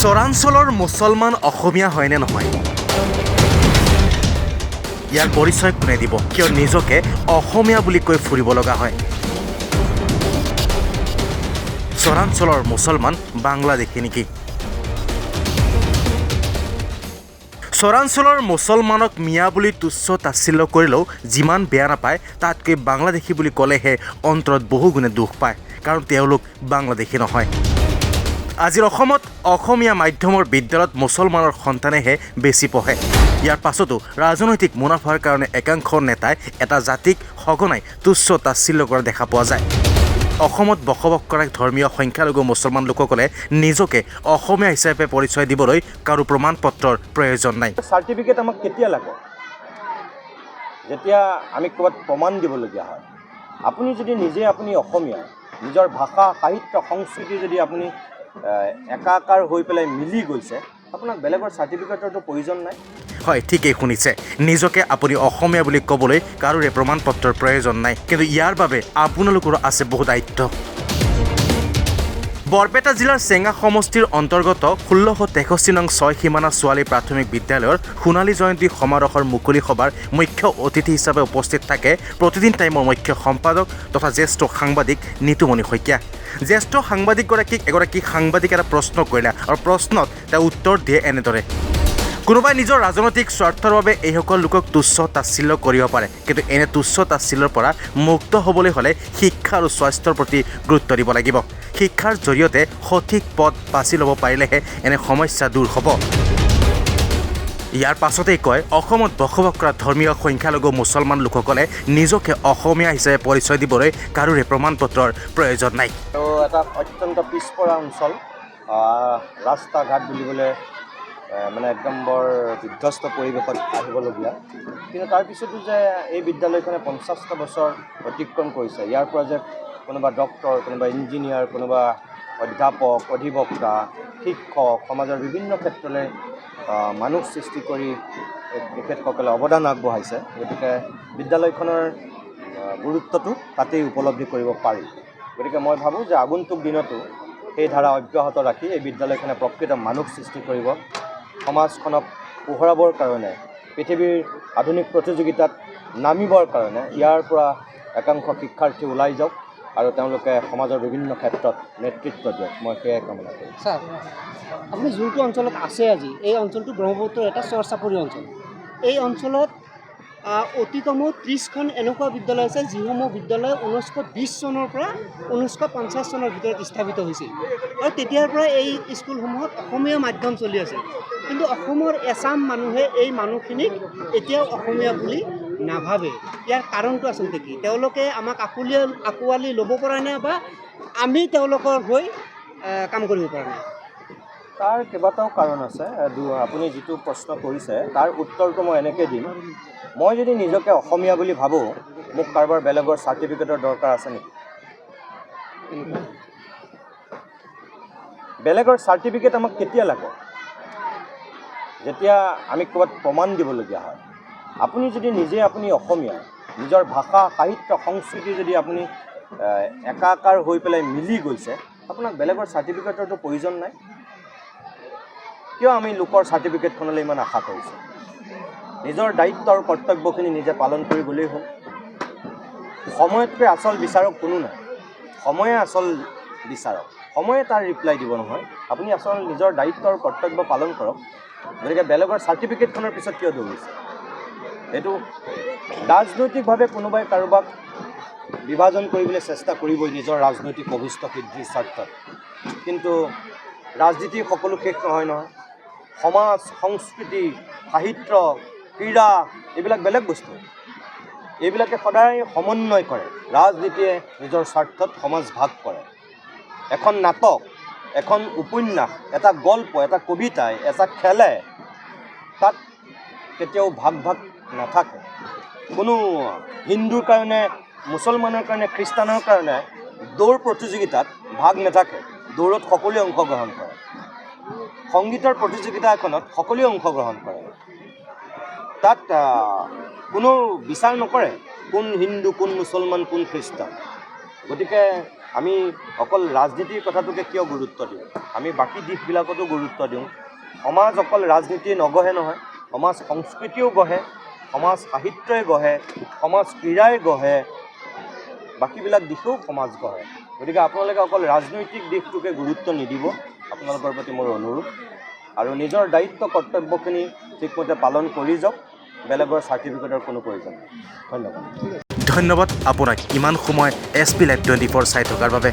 চৰাঞ্চলৰ মুছলমান অসমীয়া হয়নে নহয়, ইয়াৰ পৰিচয় কোনে দিব? কিয় নিজকে অসমীয়া বুলি কৈ ফুৰিব লগা হয়? চৰাঞ্চলৰ মুছলমান বাংলাদেশী নেকি? চৰাঞ্চলৰ মুছলমানক মিয়া বুলি তুচ্ছ তাচ্ছিল্য কৰিলেও যিমান বেয়া নাপায়, তাতকৈ বাংলাদেশী বুলি ক'লেহে অন্তৰত বহুগুণে দুখ পায়, কাৰণ তেওঁলোক বাংলাদেশী নহয়। আজিৰ অসমত অসমীয়া মাধ্যমৰ বিদ্যালয়ত মুছলমানৰ সন্তানেহে বেছি পঢ়ে। ইয়াৰ পাছতো ৰাজনৈতিক মুনাফাৰ কাৰণে একাংশ নেতাই এটা জাতিক সঘনাই তুচ্ছ তাচ্ছিল্য কৰা দেখা পোৱা যায়। অসমত বসবাস কৰা ধৰ্মীয় সংখ্যালঘু মুছলমান লোকসকলে নিজকে অসমীয়া হিচাপে পৰিচয় দিবলৈ কাৰো প্ৰমাণ পত্ৰৰ প্ৰয়োজন নাই। চাৰ্টিফিকেট আমাক কেতিয়া লাগে? যেতিয়া আমি ক'ৰবাত প্ৰমাণ দিবলগীয়া হয়। আপুনি যদি আপুনি অসমীয়া, নিজৰ ভাষা, সাহিত্য, সংস্কৃতি যদি আপুনি একাকাৰ হৈ পেলাই মিলি গৈছে, আপোনাক বেলেগৰ চাৰ্টিফিকেটৰতো প্ৰয়োজন নাই। হয়, ঠিকেই শুনিছে। নিজকে আপুনি অসমীয়া বুলি ক'বলৈ কাৰোৰে প্ৰমাণ পত্ৰৰ প্ৰয়োজন নাই, কিন্তু ইয়াৰ বাবে আপোনালোকৰো আছে বহু দায়িত্ব। বৰপেটা জিলাৰ চেঙা সমষ্টিৰ অন্তৰ্গত 1663 নং 6 সীমানা ছোৱালী প্ৰাথমিক বিদ্যালয়ৰ সোণালী জয়ন্তী সমাৰোহৰ মুকলি সভাৰ মুখ্য অতিথি হিচাপে উপস্থিত থাকে প্ৰতিদিন টাইমৰ মুখ্য সম্পাদক তথা জ্যেষ্ঠ সাংবাদিক নিতুমণি শইকীয়া। জ্যেষ্ঠ সাংবাদিকগৰাকীক এগৰাকী সাংবাদিকে এটা প্ৰশ্ন কৰিলে আৰু প্ৰশ্নত তেওঁ উত্তৰ দিয়ে এনেদৰে: কোনোবাই নিজৰ ৰাজনৈতিক স্বাৰ্থৰ বাবে এইসকল লোকক তুচ্ছ তাচ্ছিল্য কৰিব পাৰে, কিন্তু এনে তুচ্ছ তাচ্ছিল্যৰ পৰা মুক্ত হ'বলৈ হ'লে শিক্ষা আৰু স্বাস্থ্যৰ প্ৰতি গুৰুত্ব দিব লাগিব। শিক্ষাৰ জৰিয়তে সঠিক পথ বাছি ল'ব পাৰিলেহে এনে সমস্যা দূৰ হ'ব। ইয়াৰ পাছতেই কয়, অসমত বসবাস কৰা ধৰ্মীয় সংখ্যালঘু মুছলমান লোকসকলে নিজকে অসমীয়া হিচাপে পৰিচয় দিবলৈ কাৰোৰে প্ৰমাণ পত্ৰৰ প্ৰয়োজন নাই। আৰু এটা অত্যন্ত পিছপৰা অঞ্চল, ৰাস্তা ঘাট বুলিবলৈ মানে একদম বৰ বিধ্বস্ত পৰিৱেশত আহিবলগীয়া। কিন্তু তাৰপিছতো যে এই বিদ্যালয়খনে 50টা বছৰ অতিক্ৰম কৰিছে, ইয়াৰ পৰা যে কোনোবা ডক্টৰ, কোনোবা ইঞ্জিনিয়াৰ, কোনোবা অধ্যাপক, অধিবক্তা, শিক্ষক, সমাজৰ বিভিন্ন ক্ষেত্ৰলৈ মানুহ সৃষ্টি কৰি তেখেতসকলে অৱদান আগবঢ়াইছে। গতিকে বিদ্যালয়খনৰ গুৰুত্বটো তাতেই উপলব্ধি কৰিব পাৰি। গতিকে মই ভাবোঁ যে আগন্তুক দিনতো সেই ধাৰা অব্যাহত ৰাখি এই বিদ্যালয়খনে প্ৰকৃত মানুহ সৃষ্টি কৰিব। সমাজখনক পোহৰাবৰ কাৰণে, পৃথিৱীৰ আধুনিক প্ৰতিযোগিতাত নামিবৰ কাৰণে ইয়াৰ পৰা একাংশ শিক্ষাৰ্থী ওলাই যাওক আৰু তেওঁলোকে সমাজৰ বিভিন্ন ক্ষেত্ৰত নেতৃত্ব দিয়ক। মই সেয়াই কামনা কৰিম। ছাৰ, আপুনি যোনটো অঞ্চলত আছে আজি, এই অঞ্চলটো ব্ৰহ্মপুত্ৰৰ এটা চৰ চাপৰি অঞ্চল। এই অঞ্চলত অতি কমেও 30খন এনেকুৱা বিদ্যালয় আছে যিসমূহ বিদ্যালয় 1920 চনৰ পৰা 1950 চনৰ ভিতৰত স্থাপিত হৈছিল, আৰু তেতিয়াৰ পৰা এই স্কুলসমূহত অসমীয়া মাধ্যম চলি আছে। কিন্তু অসমৰ এচাম মানুহে এই মানুহখিনিক এতিয়াও অসমীয়া বুলি নাভাবে। ইয়াৰ কাৰণটো আচলতে কি? তেওঁলোকে আমাক আঁকোৱালি ল'ব পৰা নাই, বা আমি তেওঁলোকৰ হৈ কাম কৰিব পৰা নাই? তাৰ কেইবাটাও কাৰণ আছে। আপুনি যিটো প্ৰশ্ন কৰিছে তাৰ উত্তৰটো মই এনেকৈ দিম, মই যদি নিজকে অসমীয়া বুলি ভাবোঁ, মোক কাৰোবাৰ বেলেগৰ চাৰ্টিফিকেটৰ দৰকাৰ আছে নেকি? বেলেগৰ চাৰ্টিফিকেট আমাক কেতিয়া লাগে? যেতিয়া আমি ক'ৰবাত প্ৰমাণ দিবলগীয়া হয়। আপুনি যদি আপুনি অসমীয়া, নিজৰ ভাষা, সাহিত্য, সংস্কৃতি যদি আপুনি একাকাৰ হৈ পেলাই মিলি গৈছে, আপোনাক বেলেগৰ চাৰ্টিফিকেটৰতো প্ৰয়োজন নাই। কিয় আমি লোকৰ চাৰ্টিফিকেটখনলৈ ইমান আশা কৰিছোঁ? নিজৰ দায়িত্ব আৰু কৰ্তব্যখিনি নিজে পালন কৰি গ'লেই হ'ল। সময়তকৈ আচল বিচাৰক কোনো নাই। সময়ে আচল বিচাৰক, সময়ে তাৰ ৰিপ্লাই দিব নহয়। আপুনি আচল নিজৰ দায়িত্ব আৰু কৰ্তব্য পালন কৰক। গতিকে বেলেগৰ চাৰ্টিফিকেটখনৰ পিছত কিয় দৌৰিছে? এইটো ৰাজনৈতিকভাৱে কোনোবাই কাৰোবাক বিভাজন কৰিবলৈ চেষ্টা কৰিবই নিজৰ ৰাজনৈতিক অভিষ্ট সিদ্ধিৰ স্বাৰ্থত। কিন্তু ৰাজনীতি সকলো শেষ নহয় নহয়। সমাজ, সংস্কৃতি, সাহিত্য, ক্ৰীড়া এইবিলাক বেলেগ বস্তু। এইবিলাকে সদায় সমন্বয় কৰে। ৰাজনীতিয়ে নিজৰ স্বাৰ্থত সমাজ ভাগ কৰে। এখন নাটক, এখন উপন্যাস, এটা গল্প, এটা কবিতাই, এটা খেলে, তাত কেতিয়াও ভাগ নাথাকে। কোনো হিন্দুৰ কাৰণে, মুছলমানৰ কাৰণে, খ্ৰীষ্টানৰ কাৰণে দৌৰ প্ৰতিযোগিতাত ভাগ নাথাকে। দৌৰত সকলোৱে অংশগ্ৰহণ কৰে। সংগীতৰ প্ৰতিযোগিতা এখনত সকলোৱে অংশগ্ৰহণ কৰে। তাত কোনো বিচাৰ নকৰে কোন হিন্দু, কোন মুছলমান, কোন খ্ৰীষ্টান। গতিকে আমি অকল ৰাজনীতিৰ কথাটোকে কিয় গুৰুত্ব দিওঁ, আমি বাকী দিশবিলাকতো গুৰুত্ব দিওঁ। সমাজ অকল ৰাজনীতি নগঢ়ে নহয়, সমাজ সংস্কৃতিও গঢ়ে, সমাজ সাহিত্যই গঢ়ে, সমাজ ক্ৰীড়াই গঢ়ে, বাকীবিলাক দিশেও সমাজ গঢ়ে। গতিকে আপোনালোকে অকল ৰাজনৈতিক দিশটোকে গুৰুত্ব নিদিব, আপোনালোকৰ প্ৰতি মোৰ অনুৰোধ। আৰু নিজৰ দায়িত্ব কৰ্তব্যখিনি ঠিকমতে পালন কৰি যাওক, বেলেগৰ চাৰ্টিফিকেটৰ কোনো প্ৰয়োজন নাই। ধন্যবাদ। ধন্যবাদ আপোনাক ইমান সময় SP Live 24 চাই থকাৰ বাবে।